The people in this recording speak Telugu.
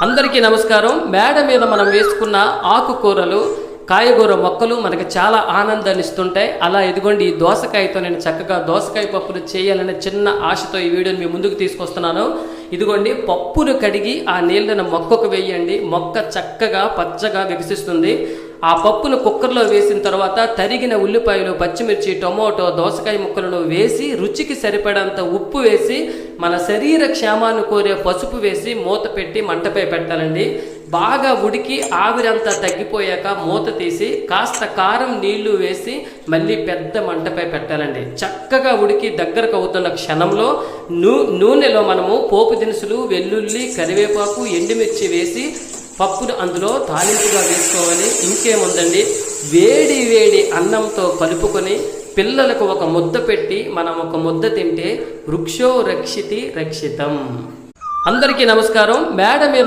అందరికీ నమస్కారం. మేడ మీద మనం వేసుకున్న ఆకుకూరలు, కాయగూర మొక్కలు మనకి చాలా ఆనందాన్ని ఇస్తుంటాయి. అలా ఇదిగోండి, ఈ దోసకాయతో నేను చక్కగా దోసకాయ పప్పులు చేయాలనే చిన్న ఆశతో ఈ వీడియోని మీ ముందుకు తీసుకొస్తున్నాను. ఇదిగోండి, పప్పును కడిగి ఆ నీళ్ళను మొక్కకు వేయండి. మొక్క చక్కగా పచ్చగా వికసిస్తుంది. ఆ పప్పును కుక్కర్లో వేసిన తర్వాత తరిగిన ఉల్లిపాయలు, పచ్చిమిర్చి, టొమాటో, దోసకాయ ముక్కలను వేసి రుచికి సరిపడంత ఉప్పు వేసి మన శరీర క్షేమాన్ని కోరే పసుపు వేసి మూత పెట్టి మంటపై పెట్టాలండి. బాగా ఉడికి ఆవిరంతా తగ్గిపోయాక మూత తీసి కాస్త కారం నీళ్లు వేసి మళ్ళీ పెద్ద మంటపై పెట్టాలండి. చక్కగా ఉడికి దగ్గరకు అవుతున్న క్షణంలో నూనెలో మనము పోపు దినుసులు, వెల్లుల్లి, కరివేపాకు, ఎండుమిర్చి వేసి పప్పును అందులో తాలింపుగా వేసుకోవాలి. ఇంకేముందండి, వేడి వేడి అన్నంతో కలుపుకొని పిల్లలకు ఒక ముద్ద పెట్టి మనం ఒక ముద్ద తింటే వృక్షో రక్షితి రక్షితం. అందరికీ నమస్కారం. మేడ మీద